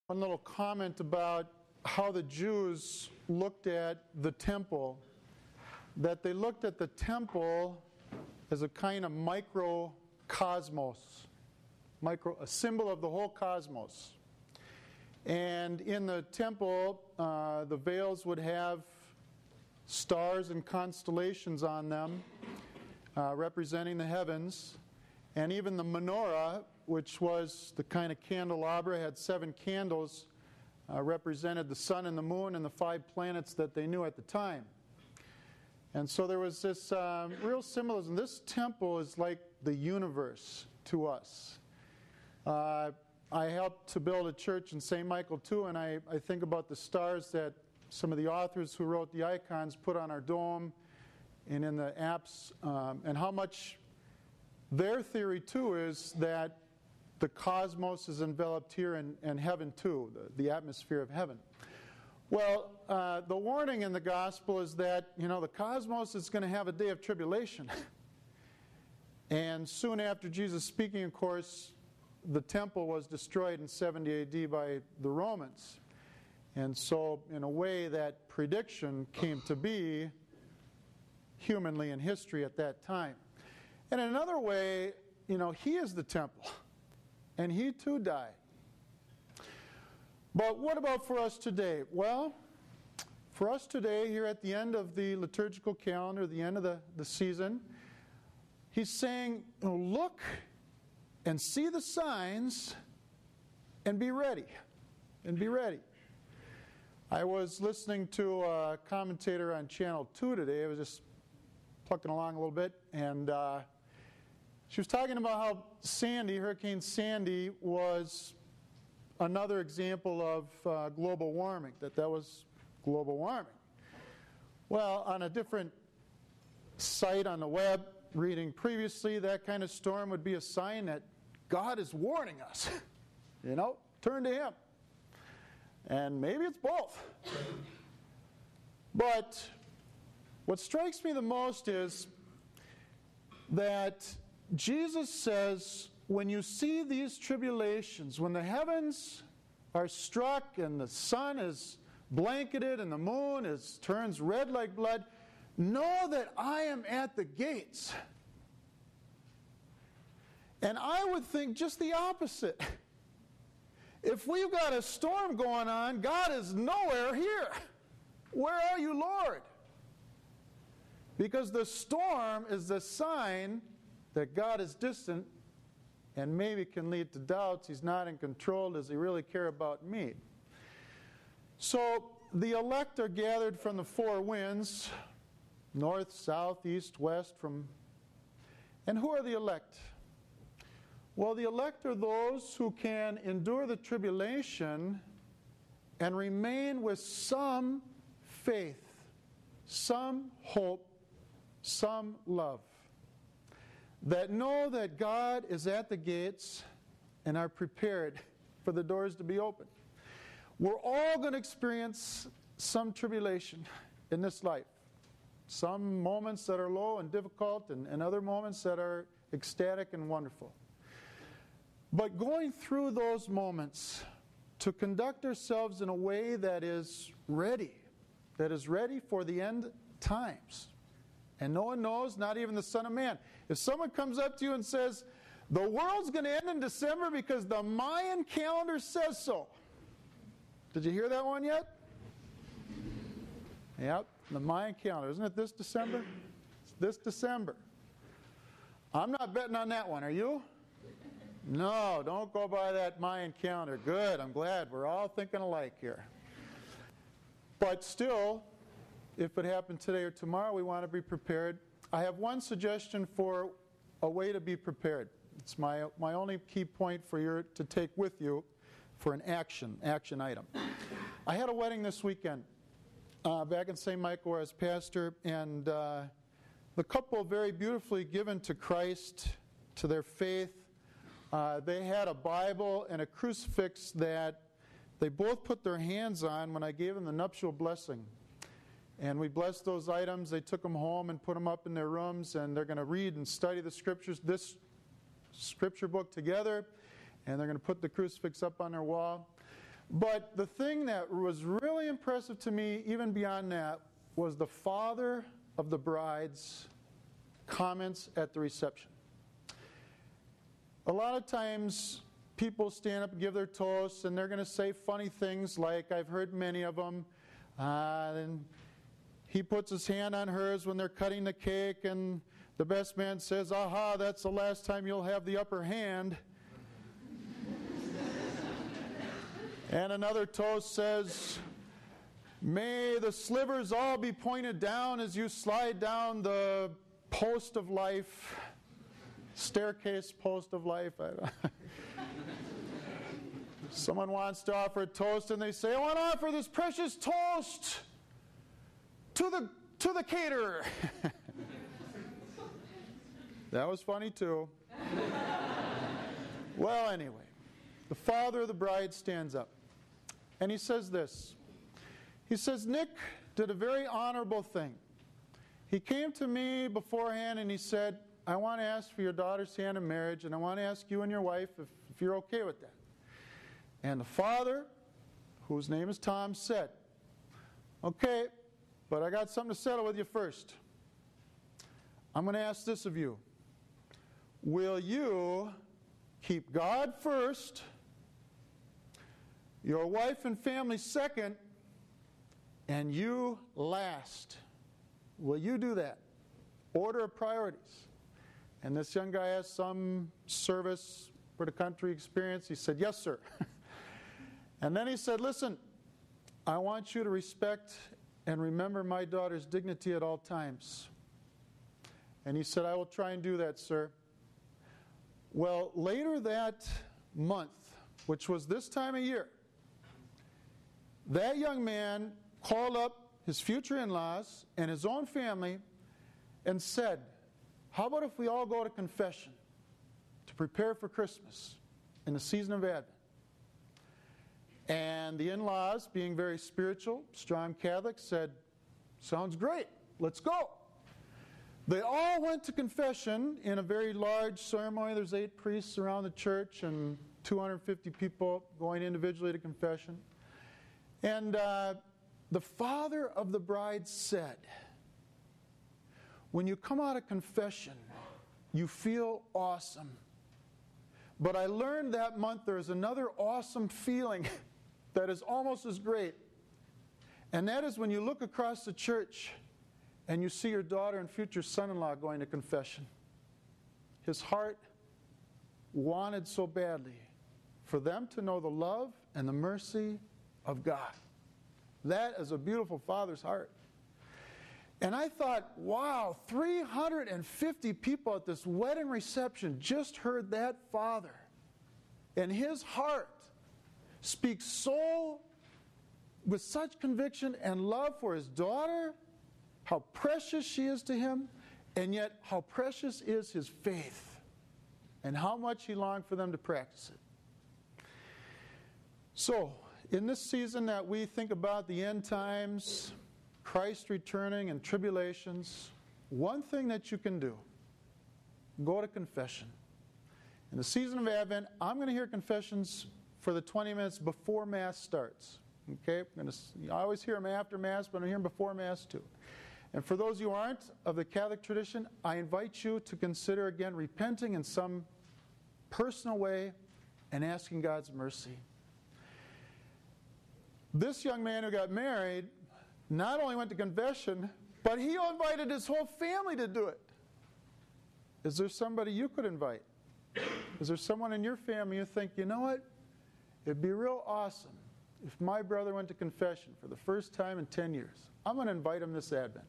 One little comment about how the Jews looked at the temple, that they looked at the temple as a kind of microcosmos, a symbol of the whole cosmos. And in the temple, the veils would have stars and constellations on them, representing the heavens. And even the menorah, which was the kind of candelabra, had 7 candles, represented the sun and the moon and the 5 planets that they knew at the time. And so there was this real symbolism. This temple is like the universe to us. I helped to build a church in St. Michael too, and I think about the stars that some of the authors who wrote the icons put on our dome and in the apse, and how much their theory too is that the cosmos is enveloped here in heaven too, the atmosphere of heaven. Well, the warning in the gospel is that, the cosmos is going to have a day of tribulation. And soon after Jesus speaking, of course, the temple was destroyed in 70 AD by the Romans. And so, in a way, that prediction came to be humanly in history at that time. And in another way, He is the temple. And He too died. But what about for us today? Well, for us today, here at the end of the liturgical calendar, the end of the season, He's saying, look and see the signs and be ready. And be ready. I was listening to a commentator on Channel 2 today. I was just plucking along a little bit, and she was talking about how Hurricane Sandy was another example of global warming, that was global warming. Well, on a different site on the web, reading previously, that kind of storm would be a sign that God is warning us. Turn to Him. And maybe it's both. But what strikes me the most is that Jesus says, when you see these tribulations, when the heavens are struck and the sun is blanketed and the moon turns red like blood, know that I am at the gates. And I would think just the opposite. If we've got a storm going on, God is nowhere here. Where are you, Lord? Because the storm is the sign that God is distant and maybe can lead to doubts. He's not in control. Does He really care about me? So the elect are gathered from the 4 winds, north, south, east, west. And who are the elect? Well, the elect are those who can endure the tribulation and remain with some faith, some hope, some love. That know that God is at the gates and are prepared for the doors to be opened. We're all going to experience some tribulation in this life. Some moments that are low and difficult, and other moments that are ecstatic and wonderful. But going through those moments, to conduct ourselves in a way that is ready for the end times. And no one knows, not even the Son of Man. If someone comes up to you and says, the world's going to end in December because the Mayan calendar says so. Did you hear that one yet? Yep, the Mayan calendar. Isn't it this December? It's this December. I'm not betting on that one, are you? No, don't go by that Mayan calendar. Good, I'm glad. We're all thinking alike here. But still, if it happened today or tomorrow, we want to be prepared. I have one suggestion for a way to be prepared. It's my only key point for you to take with you for an action item. I had a wedding this weekend back in St. Michael where I was pastor, and the couple very beautifully given to Christ, to their faith. They had a Bible and a crucifix that they both put their hands on when I gave them the nuptial blessing. And we blessed those items. They took them home and put them up in their rooms, and they're going to read and study the Scriptures, this Scripture book together, and they're going to put the crucifix up on their wall. But the thing that was really impressive to me, even beyond that, was the father of the bride's comments at the reception. A lot of times people stand up and give their toasts, and they're going to say funny things like, I've heard many of them, and he puts his hand on hers when they're cutting the cake, and the best man says, aha, that's the last time you'll have the upper hand. And another toast says, may the slivers all be pointed down as you slide down the post of life, staircase post of life. Someone wants to offer a toast and they say, I want to offer this precious toast to the caterer. That was funny too. Well, anyway, the father of the bride stands up and he says this. He says, Nick did a very honorable thing. He came to me beforehand and he said, I want to ask for your daughter's hand in marriage, and I want to ask you and your wife if you're okay with that. And the father, whose name is Tom, said, okay, but I got something to settle with you first. I'm going to ask this of you. Will you keep God first, your wife and family second, and you last? Will you do that? Order of priorities. And this young guy has some service for the country experience. He said, yes, sir. And then he said, listen, I want you to respect and remember my daughter's dignity at all times. And he said, I will try and do that, sir. Well, later that month, which was this time of year, that young man called up his future in-laws and his own family and said, how about if we all go to confession to prepare for Christmas in the season of Advent? And the in-laws, being very spiritual, strong Catholics, said, sounds great, let's go. They all went to confession in a very large ceremony. There's 8 priests around the church and 250 people going individually to confession. And the father of the bride said, when you come out of confession, you feel awesome. But I learned that month there's another awesome feeling that is almost as great. And that is when you look across the church and you see your daughter and future son-in-law going to confession. His heart wanted so badly for them to know the love and the mercy of God. That is a beautiful father's heart. And I thought, wow, 350 people at this wedding reception just heard that father. And his heart speaks so with such conviction and love for his daughter, how precious she is to him, and yet how precious is his faith, and how much he longed for them to practice it. So, in this season that we think about the end times, Christ returning and tribulations, one thing that you can do, go to confession. In the season of Advent, I'm going to hear confessions for the 20 minutes before Mass starts. Okay? I always hear them after Mass, but I hear them before Mass too. And for those who aren't of the Catholic tradition, I invite you to consider again repenting in some personal way and asking God's mercy. This young man who got married not only went to confession, but he invited his whole family to do it. Is there somebody you could invite? Is there someone in your family you think, you know what? It'd be real awesome if my brother went to confession for the first time in 10 years. I'm going to invite him this Advent.